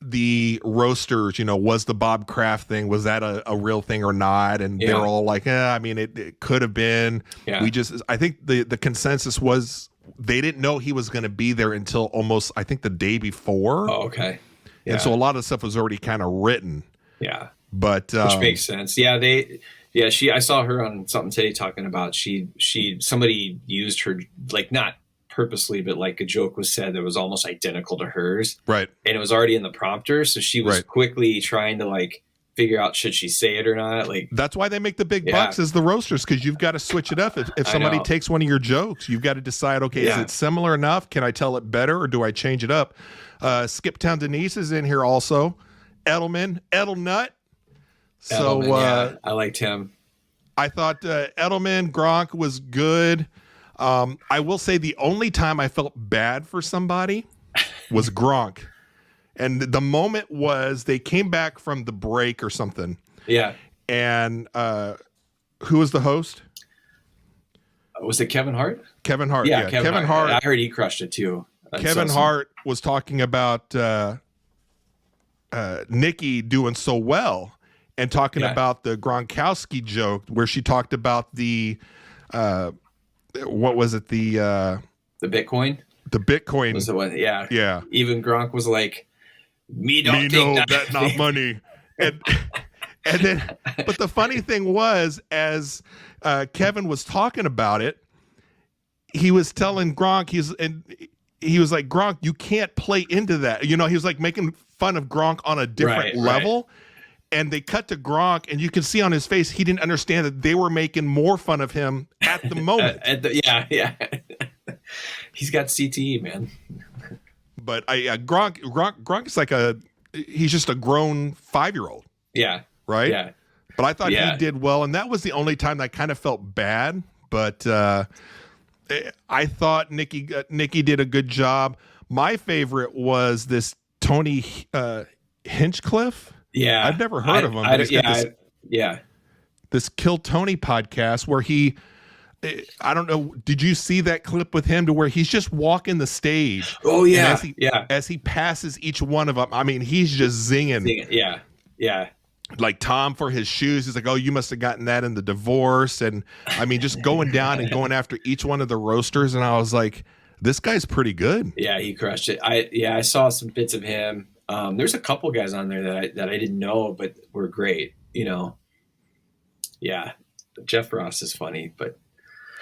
the roasters, was the Bob Kraft thing, was that a real thing or not? And they're all like, I mean, it could have been. Yeah. I think the consensus was they didn't know he was going to be there until almost, I think, the day before. Oh, okay. Yeah. And so a lot of the stuff was already kind of written. Yeah. But which makes sense. Yeah, I saw her on something today talking about somebody used her, like, not purposely, but like a joke was said that was almost identical to hers. Right. And it was already in the prompter, so she was quickly trying to like figure out should she say it or not. Like, that's why they make the big bucks as the roasters, because you've got to switch it up. If somebody takes one of your jokes, you've got to decide, okay, is it similar enough? Can I tell it better, or do I change it up? Skiptown Denise is in here also. Edelnut. So I liked him. I thought Edelman, Gronk was good. I will say the only time I felt bad for somebody was Gronk. And the moment was they came back from the break or something. Yeah. And who was the host? Was it Kevin Hart? Kevin Hart. Yeah, Kevin Hart. I heard he crushed it too. Kevin Hart was talking about Nikki doing so well. And talking about the Gronkowski joke where she talked about the what was it? The Bitcoin? The Bitcoin was the one. Yeah. Yeah. Even Gronk was like, me know that not money. And then, but the funny thing was, as Kevin was talking about it, he was telling Gronk, he was like, Gronk, you can't play into that. He was like making fun of Gronk on a different level. Right. And they cut to Gronk, and you can see on his face he didn't understand that they were making more fun of him at the moment. Yeah. He's got CTE, man. But Gronk is like he's just a grown 5-year-old. Yeah. Right? Yeah. But I thought he did well, and that was the only time that I kind of felt bad. But I thought Nikki did a good job. My favorite was this Tony Hinchcliffe. Yeah, I've never heard of him. This Kill Tony podcast where I don't know. Did you see that clip with him to where he's just walking the stage? Oh yeah, as he passes each one of them, I mean, he's just zinging. Yeah. Like Tom for his shoes. He's like, oh, you must have gotten that in the divorce, and I mean, just going down and going after each one of the roasters, and I was like, this guy's pretty good. Yeah, he crushed it. I saw some bits of him. There's a couple guys on there that I didn't know, but were great. Yeah. Jeff Ross is funny, but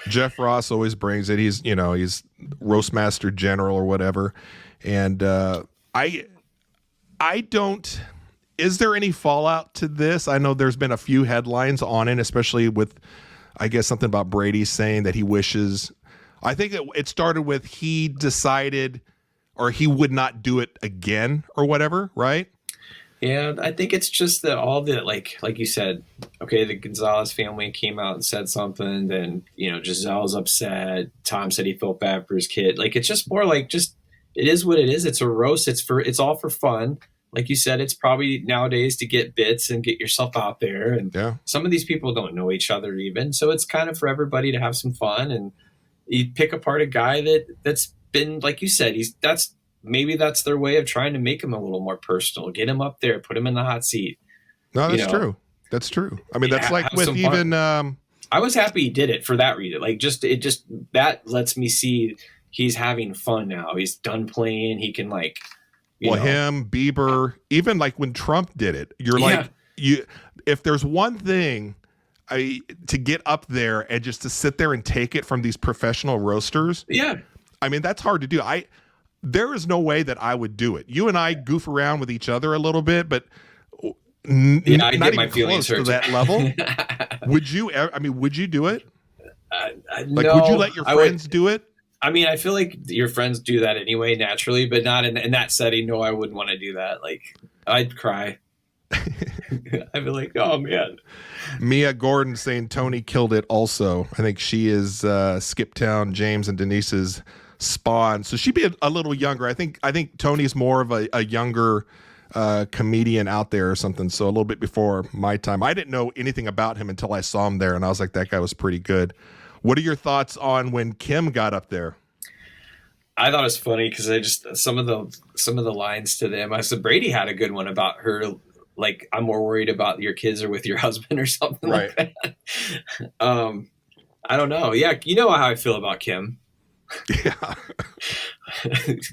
Jeff Ross always brings it. He's Roastmaster General or whatever. And I don't. Is there any fallout to this? I know there's been a few headlines on it, especially with, I guess, something about Brady saying that he wishes. I think it started with he decided, or he would not do it again or whatever, right? Yeah, I think it's just that all the like you said, okay, the Gonzalez family came out and said something, then Giselle's upset. Tom said he felt bad for his kid. Like it's just more like just it is what it is. It's a roast. It's all for fun. Like you said, it's probably nowadays to get bits and get yourself out there. And some of these people don't know each other even, so it's kind of for everybody to have some fun. And you pick apart a guy that's been, like you said, maybe that's their way of trying to make him a little more personal, get him up there, put him in the hot seat. No, that's true. That's true. I mean, that's like with even, I was happy he did it for that reason. Like that lets me see he's having fun now. He's done playing. He can him, Bieber, even like when Trump did it, you're like, if there's one thing to get up there and just to sit there and take it from these professional roasters. Yeah. I mean, that's hard to do. There is no way that I would do it. You and I goof around with each other a little bit, but not even close to that level. Would you? I mean, would you do it? No, would you let your friends do it? I mean, I feel like your friends do that anyway, naturally, but not in that setting. No, I wouldn't want to do that. Like, I'd cry. I'd be like, oh man. Mia Gordon saying Tony killed it. Also, I think she is Skip Town, James and Denise's spawn, so she'd be a little younger. I think Tony's more of a younger comedian out there or something, so a little bit before my time. I didn't know anything about him until I saw him there, and I was like, that guy was pretty good. What are your thoughts on when Kim got up there? I thought it was funny because some of the lines to them. I said Brady had a good one about her, like, I'm more worried about your kids or with your husband or something like that. I don't know. Yeah, you know how I feel about Kim. Yeah.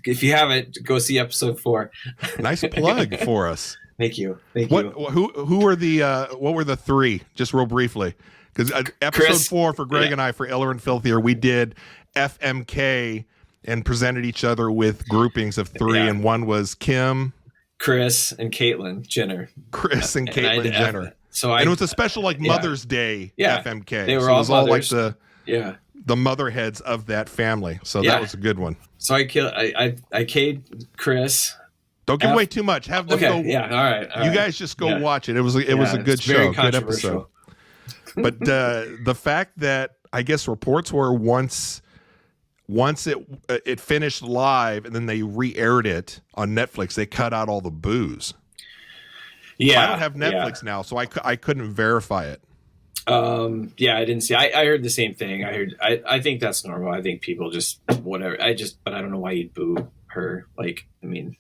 If you haven't, go see episode 4. Nice plug for us. Thank you. Who were what were the 3? Just real briefly, because episode Chris, 4 for Greg and I for Iller and Filthier, we did FMK and presented each other with groupings of 3, and one was Kim, Chris, and Caitlyn Jenner. Jenner. And it was a special Mother's Day FMK. They were so all it was all mothers. like the mother heads of that family. So that was a good one. So I K'd Chris. Don't give away too much. Have them go. Yeah, all right. You guys just go watch it. It was a good show, good episode. But the fact that I guess reports were once it finished live and then they re-aired it on Netflix, they cut out all the boos. Yeah, I don't have Netflix now, so I couldn't verify it. I didn't see. I heard the same thing. I think that's normal. I think people just whatever. But I don't know why you'd boo her. Like, I mean,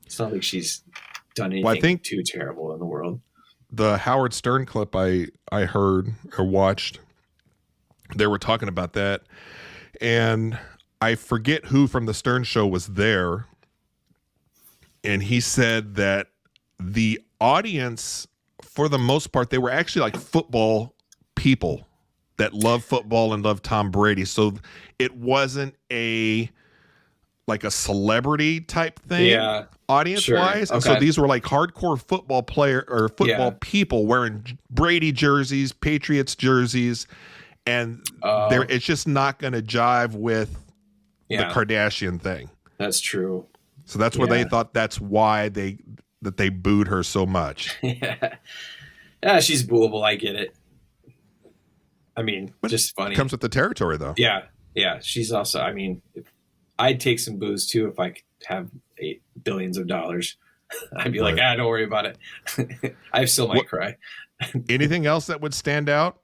it's not like she's done anything too terrible in the world. The Howard Stern clip I heard or watched, they were talking about that, and I forget who from the Stern show was there, and he said that the audience, for the most part, they were actually like football people that love football and love Tom Brady. So it wasn't a celebrity type thing, audience wise. And so these were like hardcore football people wearing Brady jerseys, Patriots jerseys, and it's just not going to jive with the Kardashian thing. That's true. So that's where they thought that's why they booed her so much. Yeah, she's booable. I get it. I mean, but just funny. Comes with the territory, though. Yeah. She's also. I mean, I'd take some booze too if I could have billions of dollars. I'd be like, don't worry about it. I still might cry. Anything else that would stand out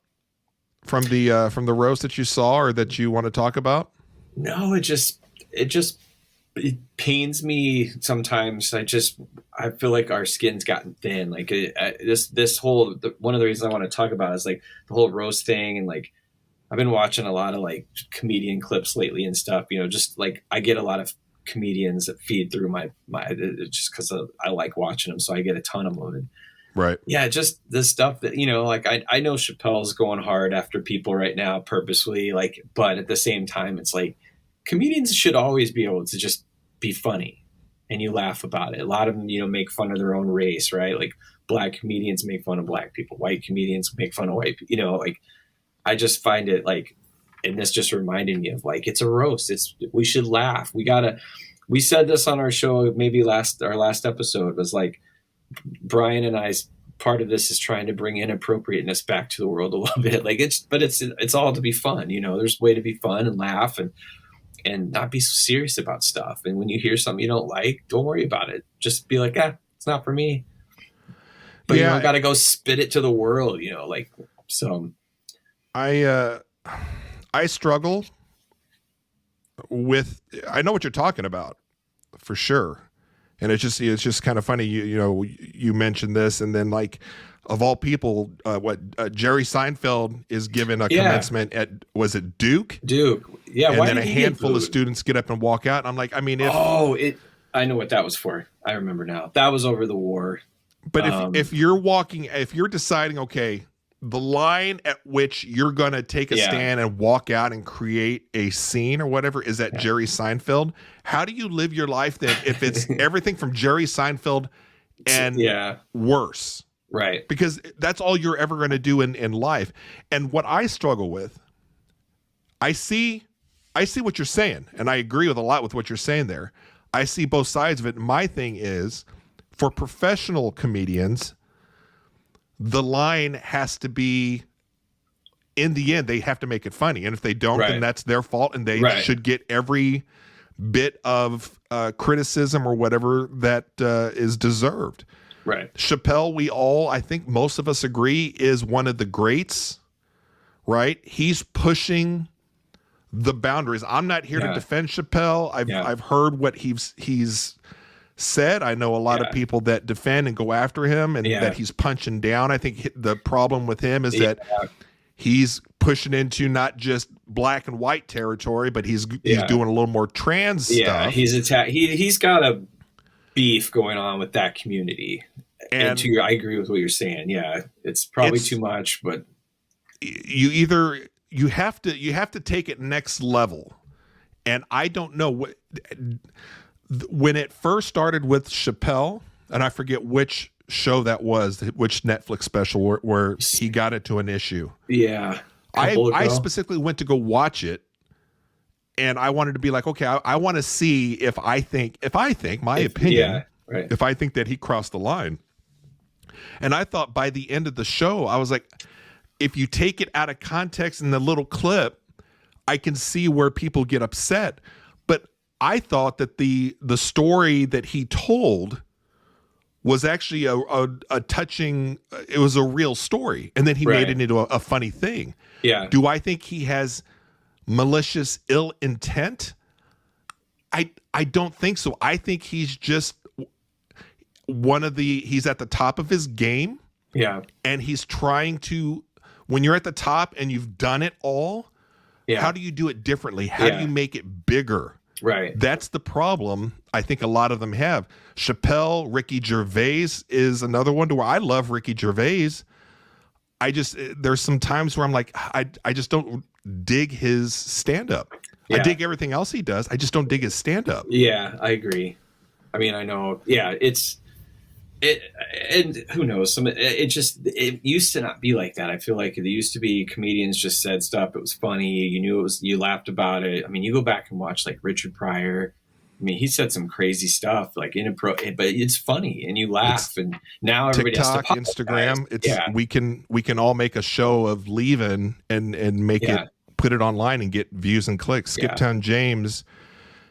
from the roast that you saw or that you want to talk about? No, it pains me sometimes. I feel like our skin's gotten thin. Like this whole one of the reasons I want to talk about is like the whole roast thing, and like I've been watching a lot of like comedian clips lately and stuff. Just like I get a lot of comedians that feed through my just because I like watching them, so I get a ton of them. And right. Yeah, just the stuff that like I know Chappelle's going hard after people right now purposely, like, but at the same time, it's like comedians should always be able to just be funny and you laugh about it. A lot of them, make fun of their own race, right? Like black comedians make fun of black people, white comedians make fun of white people, like I just find it like, and this just reminded me of like, it's a roast. We should laugh. We said this on our show, maybe our last episode was like, Brian and I's part of this is trying to bring inappropriateness back to the world a little bit. Like it's all to be fun. There's a way to be fun and laugh and not be so serious about stuff. And when you hear something you don't like, don't worry about it. Just be like, it's not for me. But you don't got to go spit it to the world, so. I struggle with, I know what you're talking about for sure. And it's just kind of funny. You mentioned this, and then like, of all people, Jerry Seinfeld is given a commencement at, was it Duke? Duke. Yeah. And then a handful of students get up and walk out. And I'm like, I mean, I know what that was for. I remember now. That was over the war. But if you're deciding, okay, the line at which you're going to take a stand and walk out and create a scene or whatever is at Jerry Seinfeld, how do you live your life then if it's everything from Jerry Seinfeld and worse? Right. Because that's all you're ever going to do in life. And what I struggle with, I see what you're saying, and I agree with a lot with what you're saying there. I see both sides of it. My thing is, for professional comedians, the line has to be, in the end, they have to make it funny. And if they don't, then that's their fault, and they should get every bit of criticism or whatever that is deserved. Right. Chappelle, I think most of us agree, is one of the greats, right? He's pushing the boundaries. I'm not here to defend Chappelle. I've heard what he's said. I know a lot of people that defend and go after him, and that he's punching down. I think the problem with him is that he's pushing into not just black and white territory, but he's doing a little more trans stuff. He's got a beef going on with that community. And I agree with what you're saying. Yeah, it's probably too much, but you have to take it next level. And I don't know what, when it first started with Chappelle, and I forget which show that was, which Netflix special where he got into an issue. Yeah. I specifically went to go watch it, and I wanted to be like, okay, I want to see if I think my opinion, if I think that he crossed the line. And I thought by the end of the show, I was like, if you take it out of context in the little clip, I can see where people get upset. But I thought that the story that he told was actually a touching, it was a real story. And then he made it into a funny thing. Yeah. Do I think he has malicious ill intent? I don't think so. I think he's just he's at the top of his game. Yeah. And he's trying to, when you're at the top and you've done it all, how do you do it differently? How do you make it bigger? Right. That's the problem I think a lot of them have. Chappelle, Ricky Gervais is another one to where I love Ricky Gervais. There's some times where I'm like, I just don't dig his stand-up. I dig everything else he does. I just don't dig his stand-up. Yeah, I agree. I mean, I know. Yeah, and who knows? It used to not be like that. I feel like it used to be comedians just said stuff. It was funny. You knew you laughed about it. I mean, you go back and watch like Richard Pryor. I mean, he said some crazy stuff, like but it's funny and you laugh. And now everybody TikTok, has to Instagram. We can all make a show of leaving and make it, put it online and get views and clicks. Skiptown James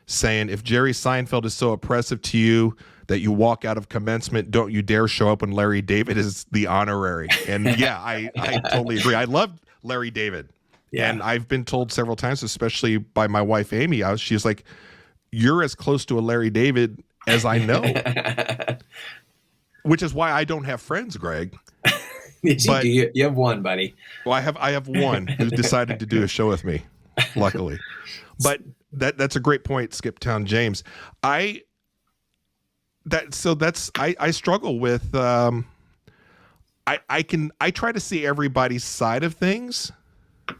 saying, if Jerry Seinfeld is so oppressive to you that you walk out of commencement, don't you dare show up when Larry David is the honorary. And I totally agree. I love Larry David. Yeah. And I've been told several times, especially by my wife, Amy, she's like, you're as close to a Larry David as I know. Which is why I don't have friends, Greg. But you have one, buddy. Well, I have one who's decided to do a show with me, luckily. But that's a great point, Skiptown James. I struggle with I try to see everybody's side of things,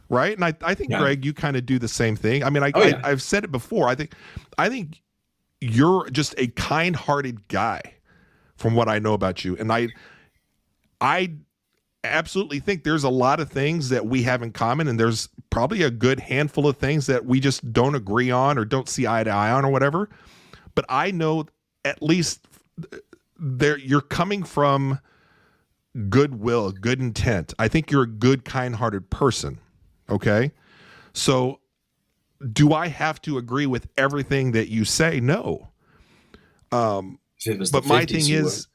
right? And I think Greg, you kind of do the same thing. I mean, I've said it before. I think you're just a kind-hearted guy from what I know about you. And I absolutely think there's a lot of things that we have in common, and there's probably a good handful of things that we just don't agree on or don't see eye to eye on or whatever. But I know at least you're coming from goodwill, good intent. I think you're a good, kind-hearted person. Okay. So do I have to agree with everything that you say? No. But my thing is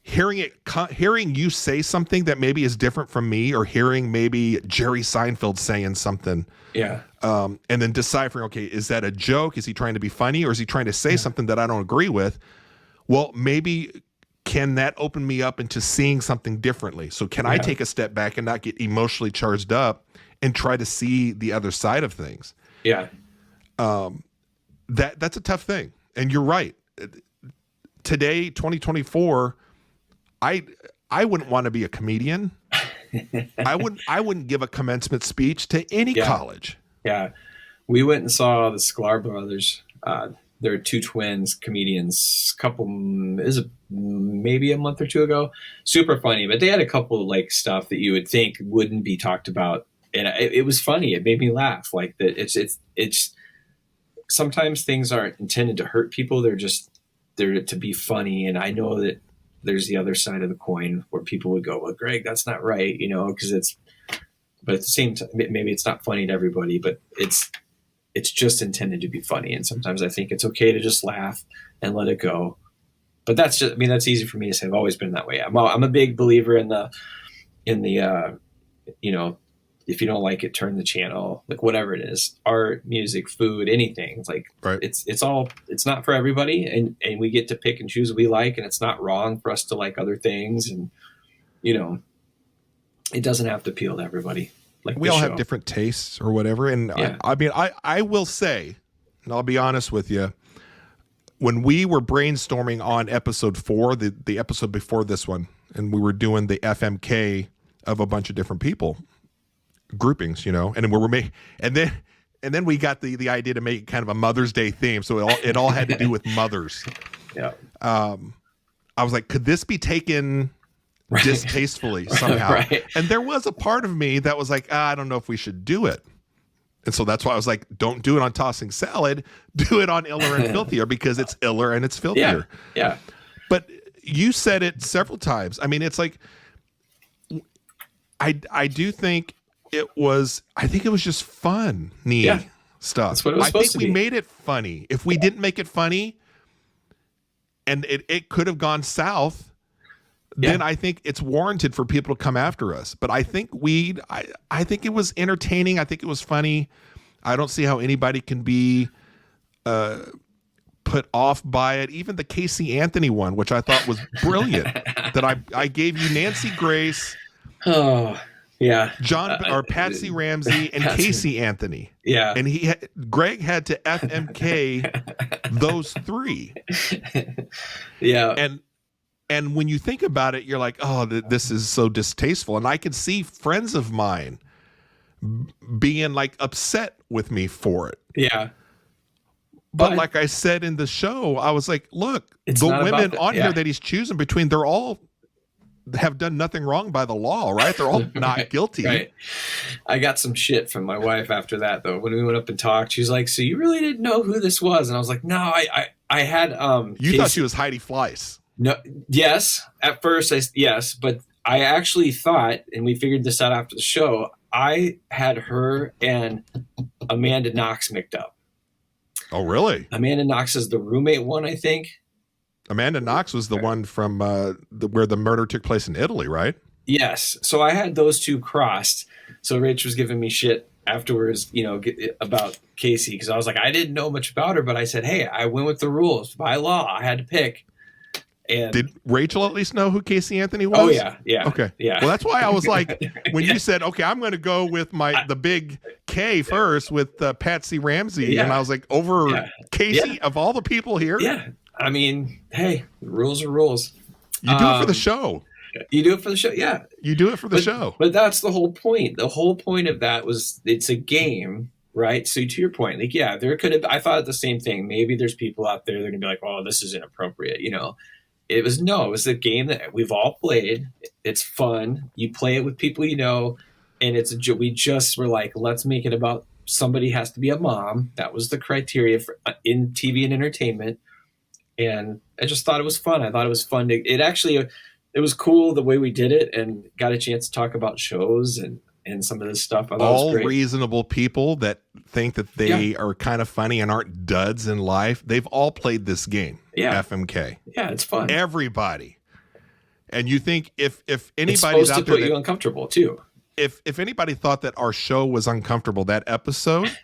hearing you say something that maybe is different from me, or hearing maybe Jerry Seinfeld saying something. Yeah. And then deciphering, okay, is that a joke? Is he trying to be funny, or is he trying to say something that I don't agree with? Well, maybe can that open me up into seeing something differently? So can I take a step back and not get emotionally charged up and try to see the other side of things? Yeah. That's a tough thing. And you're right. Today, 2024, I wouldn't want to be a comedian. I wouldn't give a commencement speech to any college. Yeah. We went and saw the Sklar brothers. There are two twins, comedians, maybe a month or two ago. Super funny, but they had a couple of like stuff that you would think wouldn't be talked about. And it was funny. It made me laugh. Like that. It's sometimes things aren't intended to hurt people. They're to be funny. And I know that there's the other side of the coin where people would go, well, Greg, that's not right. But at the same time, maybe it's not funny to everybody, but it's just intended to be funny. And sometimes I think it's okay to just laugh and let it go. But that's easy for me to say. I've always been that way. I'm a big believer in the if you don't like it, turn the channel, like whatever it is, art, music, food, anything. It's like, right. It's not for everybody. And we get to pick and choose what we like, and it's not wrong for us to like other things. And, it doesn't have to appeal to everybody. Like we all have different tastes or whatever. And I will say, and I'll be honest with you, when we were brainstorming on episode 4, the episode before this one, and we were doing the FMK of a bunch of different people, groupings, and we were and then we got the idea to make kind of a Mother's Day theme. So it all had to do with mothers. Yeah. I was like, could this be taken distastefully somehow? Right. And there was a part of me that was like, I don't know if we should do it. And so that's why I was like, don't do it on Tossing Salad, do it on Iller and Filthier, because it's iller and it's filthier. Yeah. But you said it several times. I mean, it's like, I do think it was just fun, stuff. That's what it was supposed to be. I think we made it funny. If we didn't make it funny and it could have gone south, then I think it's warranted for people to come after us. But I think I think it was entertaining. I think it was funny. I don't see how anybody can be put off by it. Even the Casey Anthony one, which I thought was brilliant, that I gave you Nancy Grace. Oh, yeah. Patsy Ramsey and Casey Anthony. Yeah. And Greg had to FMK those 3. Yeah. And when you think about it, you're like, oh, this is so distasteful. And I can see friends of mine being like upset with me for it. Yeah. But like I said in the show, I was like, look, the women on here that he's choosing between, they're all have done nothing wrong by the law, right? They're all not guilty. Right. I got some shit from my wife after that, though. When we went up and talked, she was like, so you really didn't know who this was? And I was like, no, I had You thought she was Heidi Fleiss. No, yes. At first, yes. But I actually thought, and we figured this out after the show, I had her and Amanda Knox mixed up. Oh, really? Amanda Knox is the roommate one, I think. Amanda Knox was the one from where the murder took place in Italy, right? Yes. So I had those two crossed. So Rich was giving me shit afterwards, about Casey, because I was like, I didn't know much about her, but I said, hey, I went with the rules. By law, I had to pick. And did Rachel at least know who Casey Anthony was? Oh, yeah. Okay. Yeah. Well, that's why I was like, when you said, okay, I'm going to go with the big K first with Patsy Ramsey. And I was like, over Casey of all the people here? Yeah. I mean, hey, rules are rules. You do it for the show. You do it for the show. Yeah. You do it for the show. But that's the whole point. The whole point of that was it's a game, right? So to your point, like, yeah, there could have, I thought the same thing. Maybe there's people out there that are going to be like, oh, this is inappropriate. It was a game that we've all played. It's fun. You play it with people and we just were like, let's make it about somebody has to be a mom. That was the criteria for in TV and entertainment. and I just thought it was fun. I thought it was fun. It was cool the way we did it, and got a chance to talk about shows and some of this stuff. I thought all it was great. Reasonable people that think that they are kind of funny and aren't duds in life. They've all played this game. Yeah. FMK. Yeah, it's fun. Everybody. And you think if anybody's supposed out to there put you uncomfortable too. If anybody thought that our show was uncomfortable, that episode,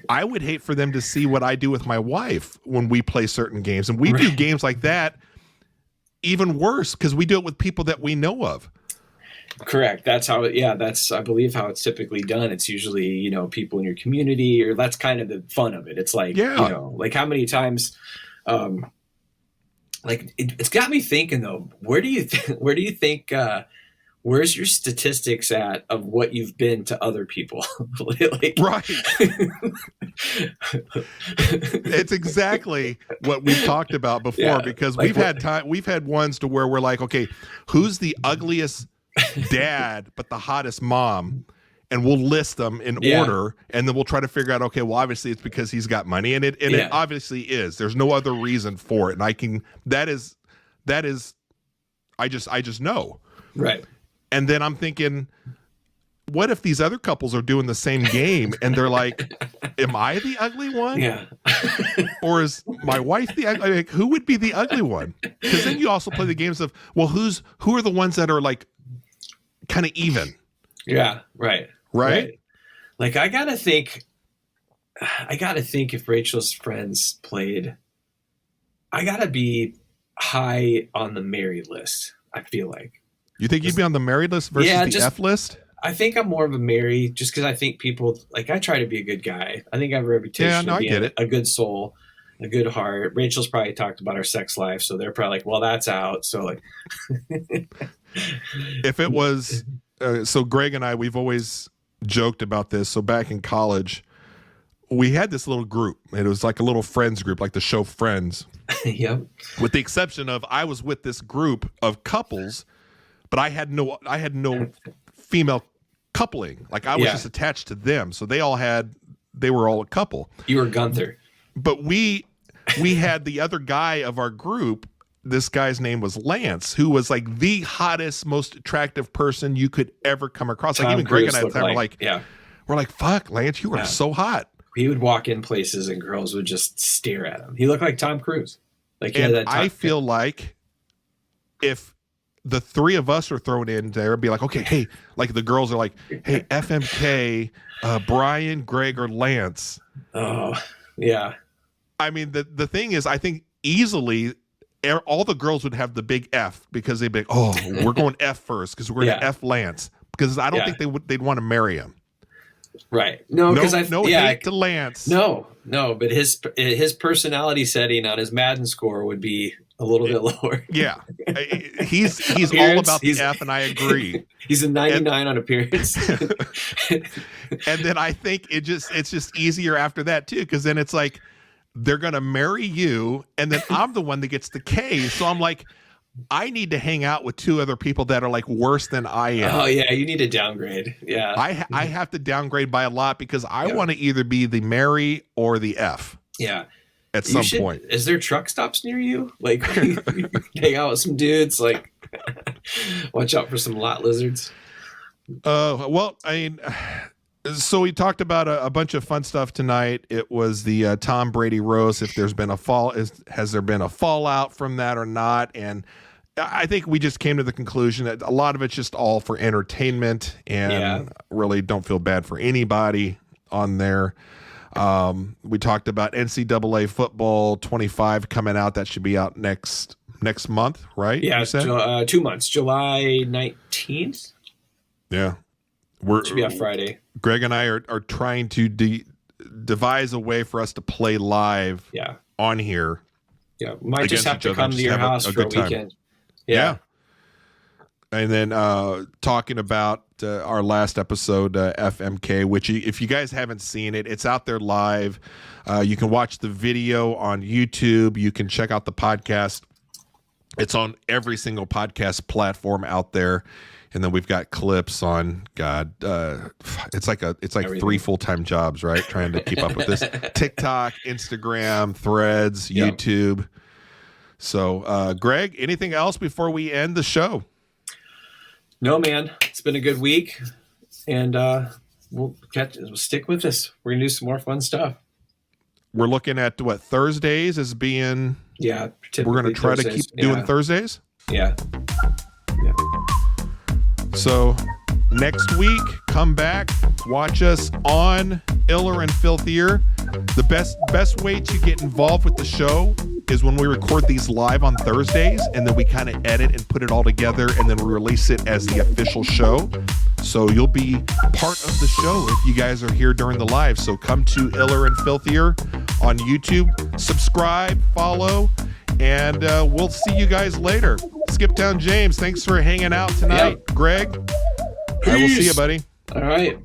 I would hate for them to see what I do with my wife when we play certain games. And we do games like that even worse because we do it with people that we know of. Correct. That's how that's, I believe, how it's typically done. It's usually, people in your community, or that's kind of the fun of it. It's like, like how many times, like it's got me thinking though, where do you think, where's your statistics at of what you've been to other people? Like, right. It's exactly what we've talked about before, because like we've had ones to where we're like, okay, who's the ugliest dad but the hottest mom, and we'll list them in order, and then we'll try to figure out, okay, well, obviously it's because he's got money, and it obviously is. There's no other reason for it, and that is I just know. Right. And then I'm thinking, what if these other couples are doing the same game and they're like, am I the ugly one? Yeah. Or is my wife the ugly? Like, who would be the ugly one? Because then you also play the games of, well, who are the ones that are like kind of even? Yeah. Right. Like I gotta think if Rachel's friends played, I gotta be high on the married list. I feel like. You think you'd be on the married list versus the F list? I think I'm more of a married, just because I think people, like, I try to be a good guy. I think I have a reputation of being a good soul, a good heart. Rachel's probably talked about our sex life, so they're probably like, well, that's out. So, like, if it was, so Greg and I, we've always joked about this. So back in college, we had this little group. It was like a little friends group, like the show Friends. Yep. With the exception of, I was with this group of couples, but I had no female coupling. Like I was just attached to them. So they were all a couple. You were Gunther. But we had the other guy of our group. This guy's name was Lance, who was like the hottest, most attractive person you could ever come across. Like even Greg and I at the time we're like, fuck, Lance, you are so hot. He would walk in places and girls would just stare at him. He looked like Tom Cruise. Like, I feel like if the three of us are thrown in there, it'd be like, okay, hey, like the girls are like, hey, FMK, Brian, Greg, or Lance. Oh, yeah. I mean, the thing is, I think easily all the girls would have the big F, because they'd be like, oh, we're going F first because we're going to F Lance, because I don't think they'd want to marry him. Right. No, because hate to Lance. No, but his personality setting on his Madden score would be a little bit lower. Yeah. He's all about the F, and I agree. He's a 99 on appearance. And then I think it's just easier after that too, because then it's like they're gonna marry you, and then I'm the one that gets the K. So I'm like, I need to hang out with two other people that are like worse than I am. Oh yeah, you need to downgrade. Yeah, I have to downgrade by a lot, because I want to either be the Mary or the F. Yeah, at some point. Is there truck stops near you? Like, hang out with some dudes. Like, watch out for some lot lizards. Well, I mean, so we talked about a bunch of fun stuff tonight. It was the Tom Brady roast. If there's been has there been a fallout from that or not? And I think we just came to the conclusion that a lot of it's just all for entertainment, and really don't feel bad for anybody on there. We talked about NCAA Football 25 coming out. That should be out next month, right? Yeah, 2 months, July 19th. Yeah. Should be on Friday. Greg and I are trying to devise a way for us to play live on here. Yeah, might just have to come to your house for a weekend. Yeah. And then talking about our last episode, FMK, which if you guys haven't seen it, it's out there live. You can watch the video on YouTube. You can check out the podcast. It's on every single podcast platform out there. And then we've got clips on it's like everything. 3 full-time jobs, right? Trying to keep up with this. TikTok, Instagram, Threads, YouTube. So, Greg, anything else before we end the show? No, man. It's been a good week, and we'll stick with this. We're gonna do some more fun stuff. We're looking at what Thursdays as being. Yeah, we're gonna try to keep doing Thursdays. Yeah. So next week, come back, watch us on Iller and Filthier. The best way to get involved with the show is when we record these live on Thursdays, and then we kind of edit and put it all together, and then we release it as the official show. So you'll be part of the show if you guys are here during the live. So come to Iller and Filthier on YouTube, subscribe, follow, and we'll see you guys later. Skiptown James, thanks for hanging out tonight. Yep. Greg, peace. I will see you, buddy. All right.